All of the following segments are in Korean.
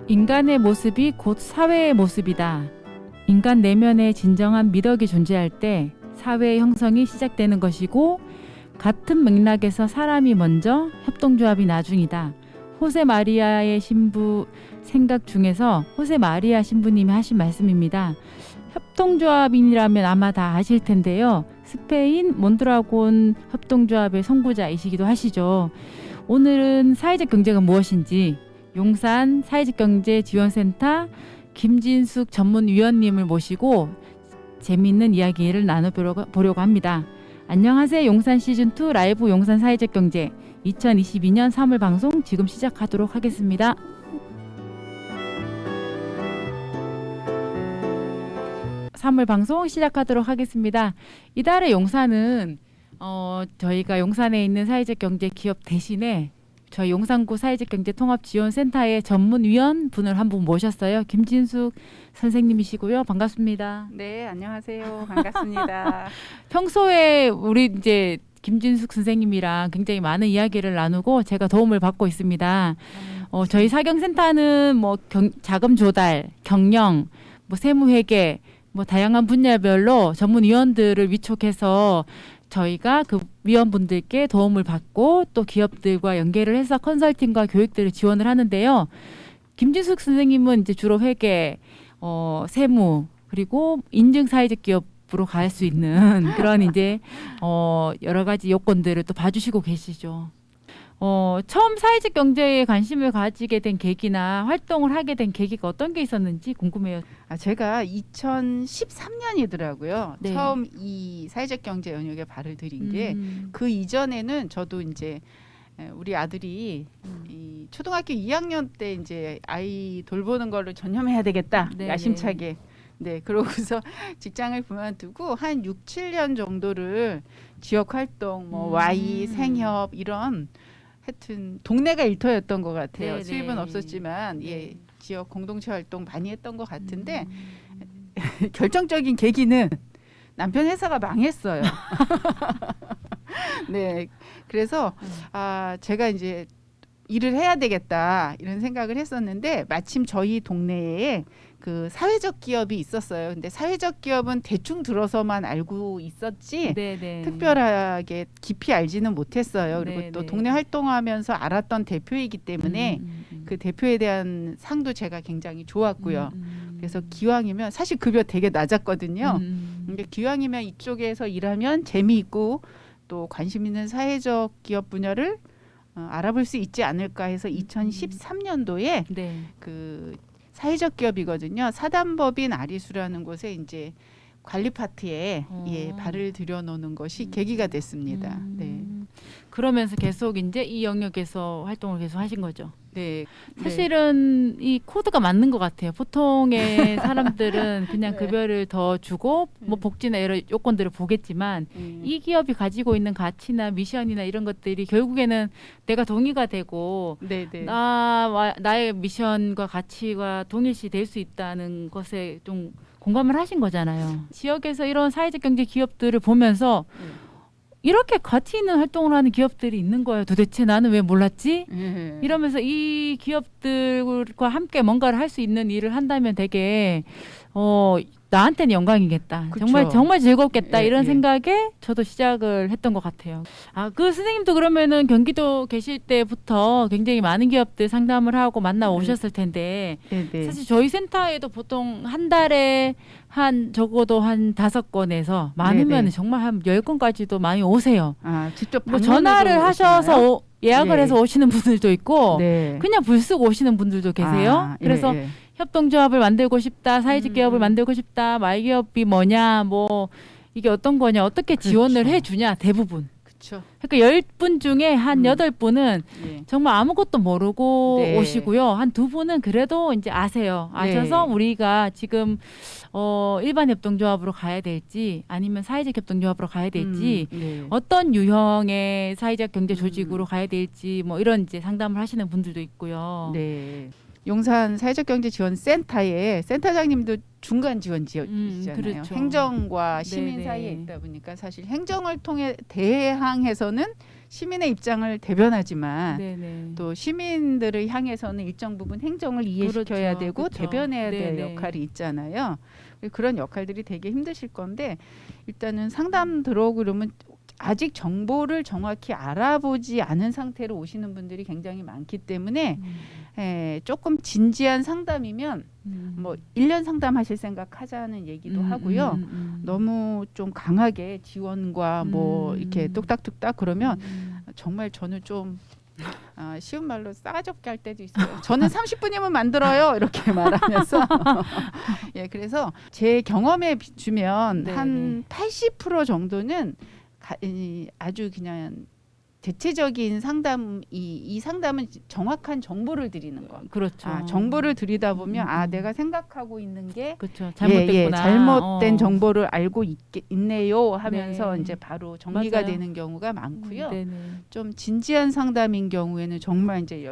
인간의 모습이 곧 사회의 모습이다. 인간 내면에 진정한 미덕이 존재할 때 사회의 형성이 시작되는 것이고, 같은 맥락에서 사람이 먼저, 협동조합이 나중이다. 호세 마리아의 신부 생각 중에서 호세 마리아 신부님이 하신 말씀입니다. 협동조합인이라면 아마 다 아실 텐데요. 스페인 몬드라곤 협동조합의 선구자이시기도 하시죠. 오늘은 사회적 경제가 무엇인지 용산 사회적경제지원센터 김진숙 전문위원님을 모시고 재미있는 이야기를 나눠보려고 합니다. 안녕하세요. 용산 시즌2 라이브 용산 사회적경제 2022년 3월 방송 지금 시작하도록 하겠습니다. (3월) 방송 시작하도록 하겠습니다. 이달의 용산은 저희가 용산에 있는 사회적 경제 기업 대신에 저희 용산구 사회적 경제 통합 지원센터의 전문위원 분을 한 분 모셨어요. 김진숙 선생님이시고요. 반갑습니다. 네, 안녕하세요. 반갑습니다. 평소에 우리 이제 김진숙 선생님이랑 굉장히 많은 이야기를 나누고 제가 도움을 받고 있습니다. 저희 사경센터는 뭐 자금 조달, 경영, 뭐 세무회계, 뭐 다양한 분야별로 전문위원들을 위촉해서 저희가 그 위원분들께 도움을 받고 또 기업들과 연계를 해서 컨설팅과 교육들을 지원을 하는데요. 김진숙 선생님은 이제 주로 회계, 세무, 그리고 인증 사회적 기업으로 갈 수 있는 그런 이제 여러 가지 요건들을 또 봐주시고 계시죠. 처음 사회적 경제에 관심을 가지게 된 계기나 활동을 하게 된 계기가 어떤 게 있었는지 궁금해요. 제가 2013년이더라고요. 네. 처음 이 사회적 경제 영역에 발을 들인 게 그 이전에는 저도 이제 우리 아들이 이 초등학교 2학년 때 이제 아이 돌보는 걸로 전념해야 되겠다. 네, 야심차게. 네, 그러고서 직장을 그만두고 한 6, 7년 정도를 지역 활동, 뭐 Y, 생협 이런 하여튼 동네가 일터였던 것 같아요. 네네. 수입은 없었지만 네. 예, 지역 공동체 활동 많이 했던 것 같은데 결정적인 계기는 남편 회사가 망했어요. 네, 그래서 제가 이제 일을 해야 되겠다 이런 생각을 했었는데 마침 저희 동네에 그 사회적 기업이 있었어요. 근데 사회적 기업은 대충 들어서만 알고 있었지 네네. 특별하게 깊이 알지는 못했어요. 그리고 네, 또 네. 동네 활동하면서 알았던 대표이기 때문에 그 대표에 대한 상도 제가 굉장히 좋았고요. 그래서 기왕이면 사실 급여 되게 낮았거든요. 근데 기왕이면 이쪽에서 일하면 재미있고 또 관심 있는 사회적 기업 분야를 알아볼 수 있지 않을까 해서 2013년도에 네. 그 사회적 기업이거든요. 사단법인 아리수라는 곳에 이제 관리 파트에 발을 들여놓는 것이 계기가 됐습니다. 네. 그러면서 계속 이제 이 영역에서 활동을 계속 하신 거죠. 네. 사실은 이 코드가 맞는 것 같아요. 보통의 사람들은 그냥 네. 급여를 더 주고 뭐 복지나 여러 요건들을 보겠지만 이 기업이 가지고 있는 가치나 미션이나 이런 것들이 결국에는 내가 동의가 되고 네네. 나의 미션과 가치가 동일시 될 수 있다는 것에 좀 공감을 하신 거잖아요. 지역에서 이런 사회적 경제 기업들을 보면서 이렇게 가치 있는 활동을 하는 기업들이 있는 거예요. 도대체 나는 왜 몰랐지? 이러면서 이 기업들과 함께 뭔가를 할 수 있는 일을 한다면 되게 나한테는 영광이겠다. 그쵸. 정말 즐겁겠다. 예, 이런 예. 생각에 저도 시작을 했던 것 같아요. 그 선생님도 그러면은 경기도 계실 때부터 굉장히 많은 기업들 상담을 하고 만나 오셨을 텐데 네네. 사실 저희 센터에도 보통 한 달에 적어도 한 5건에서 많으면 네네. 정말 한 10건까지도 많이 오세요. 직접 뭐 방문해서 전화를 하셔서 오시나요? 예약을 예. 해서 오시는 분들도 있고 네. 그냥 불 쓰고 오시는 분들도 계세요. 그래서 협동조합을 만들고 싶다, 사회적 기업을 만들고 싶다, 말기업이 뭐냐, 뭐 이게 어떤 거냐, 어떻게 지원을 그렇죠. 해주냐, 대부분. 그렇죠. 그러니까 10분 중에 한 8분은 예. 정말 아무것도 모르고 네. 오시고요. 한 2분은 그래도 이제 아셔서 네. 우리가 지금 일반 협동조합으로 가야 될지 아니면 사회적 협동조합으로 가야 될지 네. 어떤 유형의 사회적 경제 조직으로 가야 될지 뭐 이런 이제 상담을 하시는 분들도 있고요. 네. 용산 사회적경제지원센터에 센터장님도 중간 지원지역이잖아요. 그렇죠. 행정과 시민 네네. 사이에 있다 보니까 사실 행정을 통해 대항해서는 시민의 입장을 대변하지만 네네. 또 시민들을 향해서는 일정 부분 행정을 이해시켜야 그렇죠. 되고 그렇죠. 대변해야 될 네네. 역할이 있잖아요. 그런 역할들이 되게 힘드실 건데 일단은 상담 들어오고 그러면 아직 정보를 정확히 알아보지 않은 상태로 오시는 분들이 굉장히 많기 때문에 조금 진지한 상담이면 뭐 1년 상담하실 생각 하자는 얘기도 하고요. 너무 좀 강하게 지원과 뭐 이렇게 뚝딱뚝딱 그러면 정말 저는 좀 쉬운 말로 싸가지 없게 할 때도 있어요. 저는 30분이면 만들어요. 이렇게 말하면서 예, 그래서 제 경험에 비추면 네네. 한 80% 정도는 아주 그냥 대체적인 상담 이 상담은 정확한 정보를 드리는 거. 그렇죠. 정보를 드리다 보면 내가 생각하고 있는 게 그렇죠. 잘못됐구나. 잘못된 정보를 알고 있네요 하면서 네. 이제 바로 정리가 맞아요. 되는 경우가 많고요. 네네. 좀 진지한 상담인 경우에는 정말 이제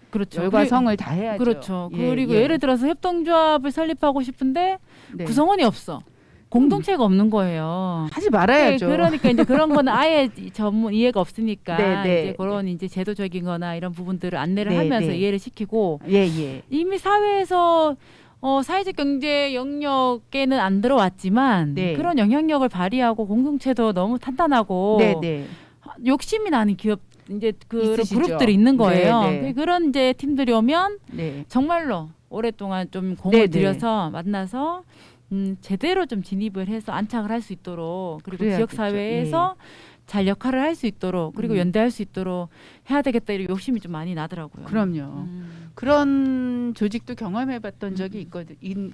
그렇죠. 열과 성을 다해야죠. 그렇죠. 예, 그리고 예. 예를 들어서 협동조합을 설립하고 싶은데 네. 구성원이 없어. 공동체가 없는 거예요. 하지 말아야죠. 네, 그러니까 이제 그런 거는 아예 전문 이해가 없으니까 네, 네. 이제 그런 이제 제도적인거나 이런 부분들을 안내를 네, 하면서 네. 이해를 시키고 예. 이미 사회에서 사회적 경제 영역에는 안 들어왔지만 네. 그런 영향력을 발휘하고 공동체도 너무 탄탄하고 네. 욕심이 나는 기업 이제 그런 있으시죠. 그룹들이 있는 거예요. 네. 그런 이제 팀들이 오면 네. 정말로 오랫동안 좀 공을 네, 들여서 만나서 제대로 좀 진입을 해서 안착을 할 수 있도록 그리고 그래야겠죠. 지역 사회에서 잘 역할을 할 수 있도록 그리고 연대할 수 있도록 해야 되겠다 이런 욕심이 좀 많이 나더라고요. 그럼요. 그런 조직도 경험해봤던 적이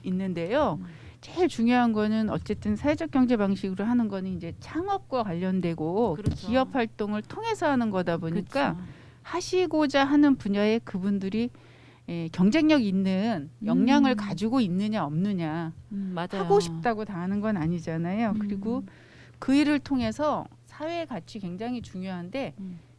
있는데요. 제일 중요한 거는 어쨌든 사회적 경제 방식으로 하는 거는 이제 창업과 관련되고 그렇죠. 기업 활동을 통해서 하는 거다 보니까 그렇죠. 하시고자 하는 분야에 그분들이 경쟁력 있는 역량을 가지고 있느냐 없느냐 맞아요. 하고 싶다고 다 하는 건 아니잖아요. 그리고 그 일을 통해서 사회 가치 굉장히 중요한데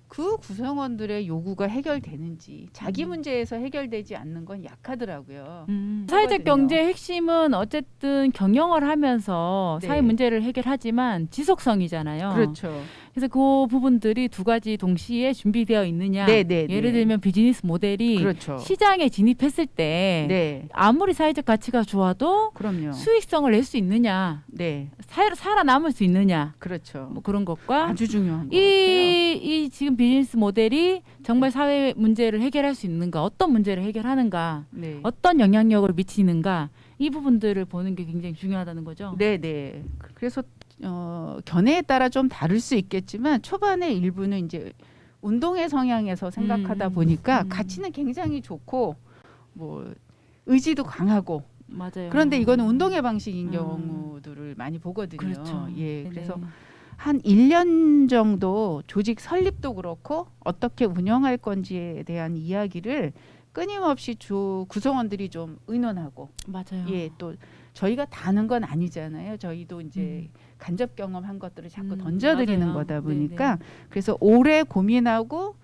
그 구성원들의 요구가 해결되는지 자기 문제에서 해결되지 않는 건 약하더라고요. 사회적 경제의 핵심은 어쨌든 경영을 하면서 네. 사회 문제를 해결하지만 지속성이잖아요. 그렇죠. 그래서 그 부분들이 두 가지 동시에 준비되어 있느냐. 네, 네, 예를 네. 들면 비즈니스 모델이 그렇죠. 시장에 진입했을 때 네, 아무리 사회적 가치가 좋아도 그럼요. 수익성을 낼 수 있느냐, 네, 살아남을 수 있느냐, 그렇죠. 뭐 그런 것과 아주 중요한 것 같아요. 이 지금 비즈니스 모델이 정말 사회 문제를 해결할 수 있는가, 어떤 문제를 해결하는가, 네, 어떤 영향력을 미치는가 이 부분들을 보는 게 굉장히 중요하다는 거죠. 네. 그래서 견해에 따라 좀 다를 수 있겠지만 초반에 일부는 이제 운동의 성향에서 생각하다 보니까 가치는 굉장히 좋고 뭐 의지도 강하고 맞아요. 그런데 이거는 운동의 방식인 경우들을 많이 보거든요. 그렇죠. 예, 네네. 그래서 한 1년 정도 조직 설립도 그렇고 어떻게 운영할 건지에 대한 이야기를 끊임없이 구성원들이 좀 의논하고 맞아요. 예, 또 저희가 다 아는 건 아니잖아요. 저희도 이제 간접 경험한 것들을 자꾸 던져드리는 맞아요. 거다 보니까 네네. 그래서 오래 고민하고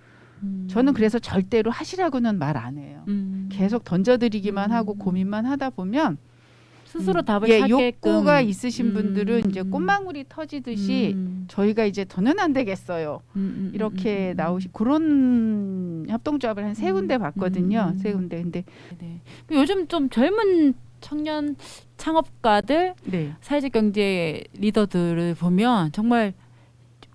저는 그래서 절대로 하시라고는 말 안 해요. 계속 던져드리기만 하고 고민만 하다 보면 스스로 답을 예, 찾게끔 욕구가 있으신 분들은 이제 꽃망울이 터지듯이 저희가 이제 더는 안 되겠어요. 이렇게 그런 협동조합을 한 3군데 봤거든요. 3군데. 근데 네. 요즘 좀 젊은 청년 창업가들 네. 사회적 경제 리더들을 보면 정말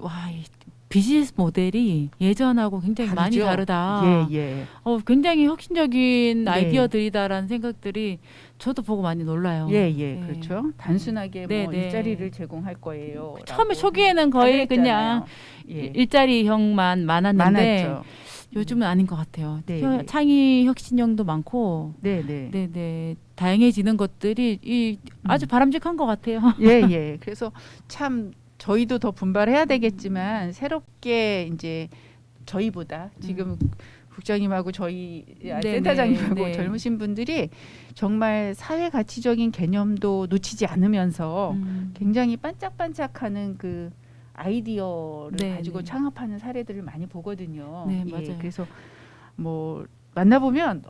이 비즈니스 모델이 예전하고 굉장히 많이 다르죠? 다르다. 예. 굉장히 혁신적인 네. 아이디어들이다라는 생각들이 저도 보고 많이 놀라요. 예, 네. 그렇죠. 단순하게 네, 뭐 네. 일자리를 제공할 거예요. 처음에 초기에는 거의 그냥 예. 일자리형만 많았는데 많았죠. 요즘은 아닌 것 같아요. 네, 네. 창의 혁신형도 많고, 네. 다양해지는 것들이 아주 바람직한 것 같아요. 예. 그래서 참 저희도 더 분발해야 되겠지만 새롭게 이제 저희보다 지금 국장님하고 저희 센터장님하고 네. 젊으신 분들이 정말 사회 가치적인 개념도 놓치지 않으면서 굉장히 반짝반짝하는 그 아이디어를 네, 가지고 네. 창업하는 사례들을 많이 보거든요. 네, 예, 맞아요. 그래서 뭐 만나보면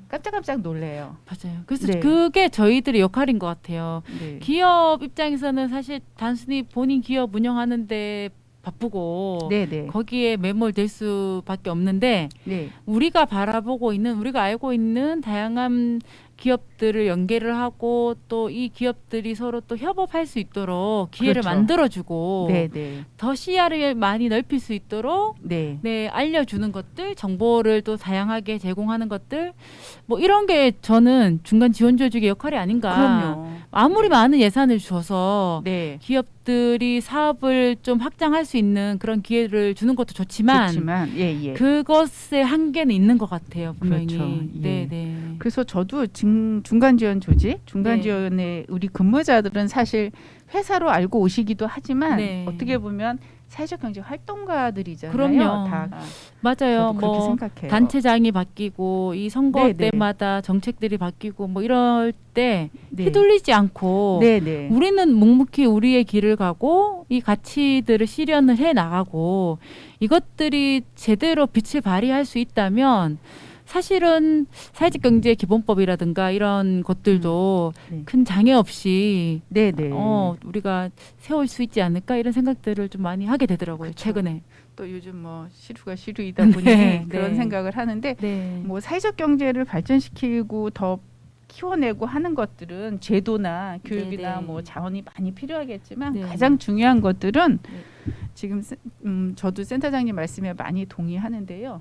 깜짝깜짝 놀래요. 맞아요. 그래서 네. 그게 저희들의 역할인 것 같아요. 네. 기업 입장에서는 사실 단순히 본인 기업 운영하는데 바쁘고 네네. 거기에 매몰될 수밖에 없는데 네. 우리가 바라보고 있는 우리가 알고 있는 다양한 기업들을 연계를 하고 또 이 기업들이 서로 또 협업할 수 있도록 기회를 그렇죠. 만들어주고 네네. 더 시야를 많이 넓힐 수 있도록 네. 네, 알려주는 것들, 정보를 또 다양하게 제공하는 것들, 뭐 이런 게 저는 중간 지원 조직의 역할이 아닌가. 그럼요. 아무리 네. 많은 예산을 줘서 네. 기업들이 사업을 좀 확장할 수 있는 그런 기회를 주는 것도 좋지만, 예. 그것의 한계는 있는 것 같아요, 분명히. 그렇죠. 예. 네, 네. 그래서 저도 중간 지원 조직, 중간 네. 지원의 우리 근무자들은 사실 회사로 알고 오시기도 하지만 네. 어떻게 보면 사회적 경제 활동가들이잖아요. 그럼요. 다 맞아요. 저도 그렇게 뭐 생각해요. 단체장이 바뀌고 이 선거 네, 네. 때마다 정책들이 바뀌고 뭐 이럴 때 네. 휘둘리지 않고 네네. 우리는 묵묵히 우리의 길을 가고 이 가치들을 실현을 해 나가고 이것들이 제대로 빛을 발휘할 수 있다면 사실은 사회적 경제 기본법이라든가 이런 것들도 네. 큰 장애 없이 네네. 우리가 세울 수 있지 않을까 이런 생각들을 좀 많이 하게 되더라고요. 그쵸. 최근에. 또 요즘 뭐 시루가 시루이다 보니 네, 그런 네. 생각을 하는데 네. 뭐 사회적 경제를 발전시키고 더 키워내고 하는 것들은 제도나 교육이나 네. 뭐 자원이 많이 필요하겠지만 네. 가장 중요한 것들은 네. 지금 저도 센터장님 말씀에 많이 동의하는데요.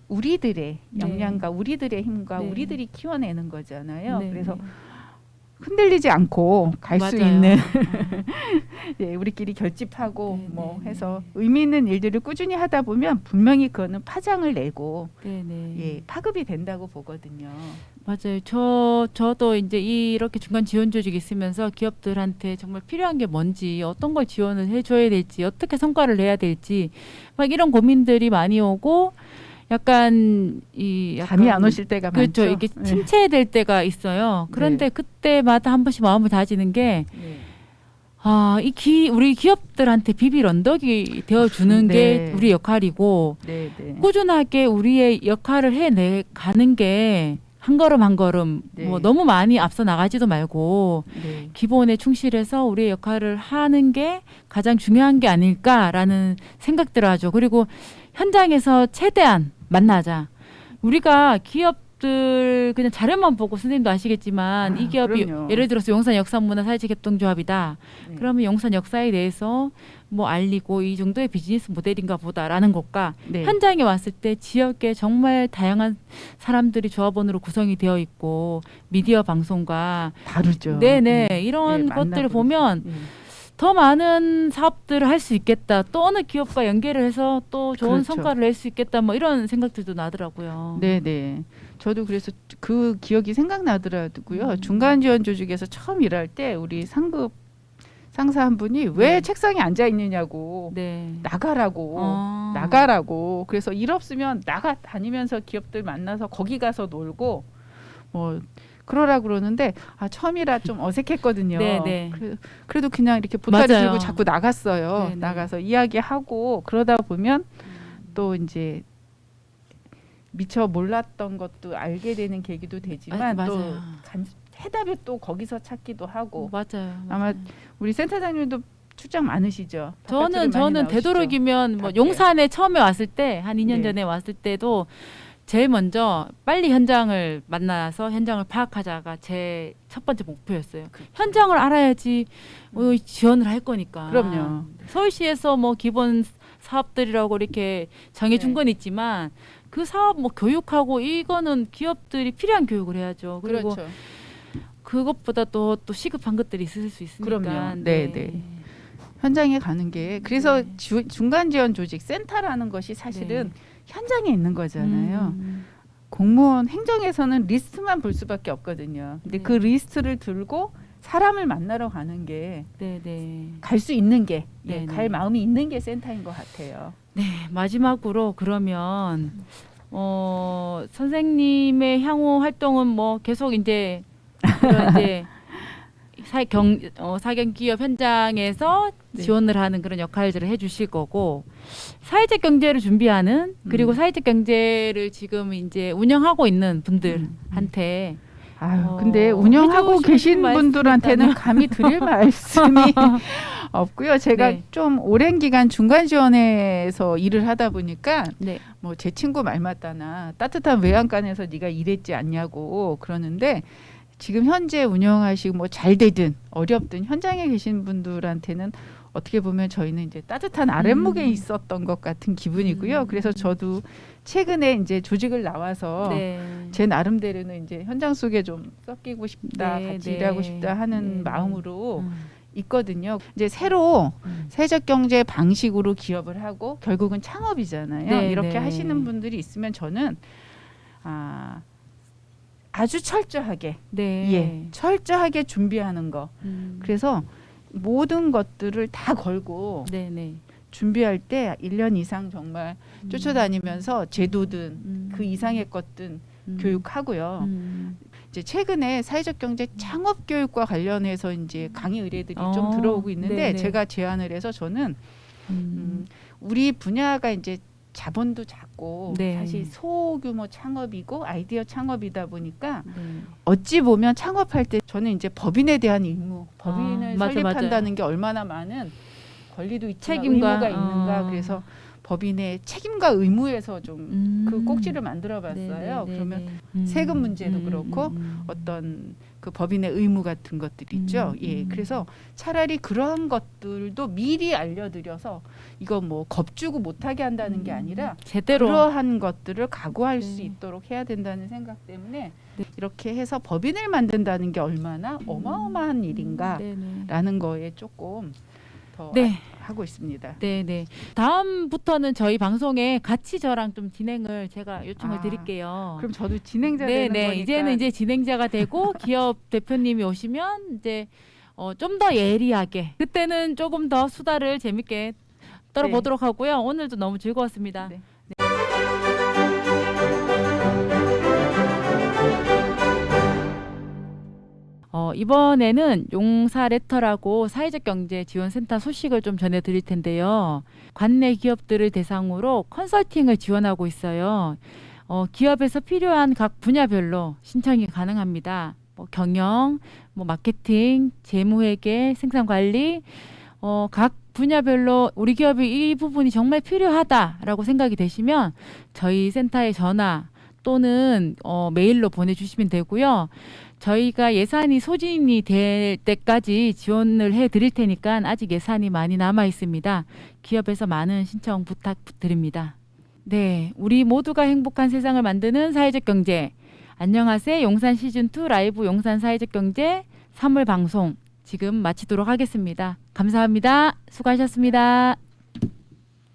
우리들의 네. 역량과 우리들의 힘과 네. 우리들이 키워내는 거잖아요. 네. 그래서 흔들리지 않고 갈 수 맞아요. 있는 예, 우리끼리 결집하고 네, 뭐 네, 해서 네. 의미 있는 일들을 꾸준히 하다 보면 분명히 그거는 파장을 내고 네네. 예, 파급이 된다고 보거든요. 맞아요. 저도 이제 이렇게 중간 지원 조직이 있으면서 기업들한테 정말 필요한 게 뭔지, 어떤 걸 지원을 해줘야 될지, 어떻게 성과를 내야 될지, 막 이런 고민들이 많이 오고, 약간 잠이 안 오실 때가 그렇죠. 많죠. 이게 네. 침체될 때가 있어요. 그런데 그때마다 한 번씩 마음을 다지는 게, 네. 우리 기업들한테 비빌 언덕이 되어주는 네. 게 우리 역할이고, 네, 네. 꾸준하게 우리의 역할을 해내 가는 게 한 걸음 한 걸음 네. 뭐 너무 많이 앞서 나가지도 말고 네. 기본에 충실해서 우리의 역할을 하는 게 가장 중요한 게 아닐까라는 생각들을 하죠. 그리고 현장에서 최대한 만나자. 우리가 기업들 그냥 자료만 보고 선생님도 아시겠지만 이 기업이 그럼요. 예를 들어서 용산 역사문화 사회적협동조합이다. 네. 그러면 용산 역사에 대해서 뭐 알리고 이 정도의 비즈니스 모델인가 보다라는 것과 네. 현장에 왔을 때 지역에 정말 다양한 사람들이 조합원으로 구성이 되어 있고 미디어 방송과 다르죠. 네네 이런 네, 것들을 만나보죠. 보면 네. 더 많은 사업들을 할 수 있겠다. 또 어느 기업과 연계를 해서 또 좋은 그렇죠. 성과를 낼 수 있겠다. 뭐 이런 생각들도 나더라고요. 네네. 저도 그래서 그 기억이 생각나더라고요. 음. 중간 지원 조직에서 처음 일할 때 우리 상급 상사 한 분이 왜 네. 책상에 앉아 있느냐고 네. 나가라고 어. 나가라고 그래서 일 없으면 나가 다니면서 기업들 만나서 거기 가서 놀고 뭐 그러라 그러는데 처음이라 좀 어색했거든요. 네네. 그래도 그냥 이렇게 보따리 맞아요. 들고 자꾸 나갔어요. 네네. 나가서 이야기하고 그러다 보면 또 이제 미처 몰랐던 것도 알게 되는 계기도 되지만 또 맞아요. 해답을 또 거기서 찾기도 하고 맞아요. 아마 맞아요. 우리 센터장님도 출장 많으시죠? 바깥으로 저는 많이 나오시죠? 되도록이면 뭐 밖에. 용산에 처음에 왔을 때 한 2년 네. 전에 왔을 때도 제일 먼저 빨리 현장을 만나서 현장을 파악하자가 제 첫 번째 목표였어요. 그렇죠. 현장을 알아야지 지원을 할 거니까. 그럼요. 서울시에서 뭐 기본 사업들이라고 이렇게 정해준 네. 건 있지만 그 사업 뭐 교육하고 이거는 기업들이 필요한 교육을 해야죠. 그리고 그렇죠. 그것보다 또 시급한 것들이 있을 수 있으니까. 그럼요. 네. 현장에 가는 게 그래서 네. 중간 지원 조직 센터라는 것이 사실은 네. 현장에 있는 거잖아요. 음. 공무원 행정에서는 리스트만 볼 수밖에 없거든요. 근데 네. 그 리스트를 들고 사람을 만나러 가는 게 네네. 갈 수 있는 게 네네. 갈 마음이 있는 게 센터인 것 같아요. 네, 마지막으로 그러면 선생님의 향후 활동은 뭐 계속 이제 그런 이제 사경 기업 현장에서 네. 지원을 하는 그런 역할들을 해주실 거고 사회적 경제를 준비하는 그리고 사회적 경제를 지금 이제 운영하고 있는 분들한테 아유, 근데 운영하고 해주고 계신 싶은 말씀이 분들한테는 있다면. 감히 드릴 말씀이 없고요. 제가 네. 좀 오랜 기간 중간 지원에서 일을 하다 보니까 네. 뭐 제 친구 말 맞다나 따뜻한 외양간에서 네가 일했지 않냐고 그러는데 지금 현재 운영하시고 뭐 잘 되든 어렵든 현장에 계신 분들한테는 어떻게 보면 저희는 이제 따뜻한 아랫목에 있었던 것 같은 기분이고요. 그래서 저도 최근에 이제 조직을 나와서 네. 제 나름대로는 이제 현장 속에 좀 섞이고 싶다, 네, 같이 네. 일하고 싶다 하는 네, 마음으로 네. 있거든요. 이제 새로 음. 사회적 경제 방식으로 기업을 하고 결국은 창업이잖아요. 네, 이렇게 네. 하시는 분들이 있으면 저는 아주 철저하게 네. 예, 철저하게 준비하는 거. 그래서 모든 것들을 다 걸고 네, 네. 준비할 때 1년 이상 정말 쫓아다니면서 제도든 그 이상의 것든 교육하고요. 이제 최근에 사회적 경제 창업 교육과 관련해서 이제 강의 의뢰들이 좀 들어오고 있는데 네네. 제가 제안을 해서 저는 우리 분야가 이제 자본도 작고 네. 사실 소규모 창업이고 아이디어 창업이다 보니까 네. 어찌 보면 창업할 때 저는 이제 법인에 대한 의무, 법인을 맞아, 설립한다는 게 얼마나 많은 권리도 있지만 책임과, 의무가 있는가. 그래서 법인의 책임과 의무에서 좀 그 꼭지를 만들어 봤어요. 그러면 세금 문제도 그렇고 어떤 그 법인의 의무 같은 것들이 있죠. 예. 그래서 차라리 그러한 것들도 미리 알려드려서 이거 뭐 겁주고 못하게 한다는 게 아니라 제대로 그러한 것들을 각오할 네. 수 있도록 해야 된다는 생각 때문에 이렇게 해서 법인을 만든다는 게 얼마나 어마어마한 일인가라는 네네. 거에 조금 더 네. 하고 있습니다. 네네. 다음부터는 저희 방송에 같이 저랑 좀 진행을 제가 요청을 아, 드릴게요. 그럼 저도 진행자 되는 네네. 거니까 이제는 이제 진행자가 되고 기업 대표님이 오시면 이제 좀 더 예리하게 그때는 조금 더 수다를 재밌게 떨어보도록 하고요. 오늘도 너무 즐거웠습니다. 네. 이번에는 용사레터라고 사회적 경제 지원센터 소식을 좀 전해드릴 텐데요. 관내 기업들을 대상으로 컨설팅을 지원하고 있어요. 기업에서 필요한 각 분야별로 신청이 가능합니다. 뭐 경영, 뭐 마케팅, 재무회계, 생산관리, 각 분야별로 우리 기업이 이 부분이 정말 필요하다라고 생각이 되시면 저희 센터에 전화 또는 메일로 보내주시면 되고요. 저희가 예산이 소진이 될 때까지 지원을 해드릴 테니까 아직 예산이 많이 남아 있습니다. 기업에서 많은 신청 부탁드립니다. 네, 우리 모두가 행복한 세상을 만드는 사회적 경제. 안녕하세요. 용산 시즌2 라이브 용산 사회적 경제 3월 방송 지금 마치도록 하겠습니다. 감사합니다. 수고하셨습니다.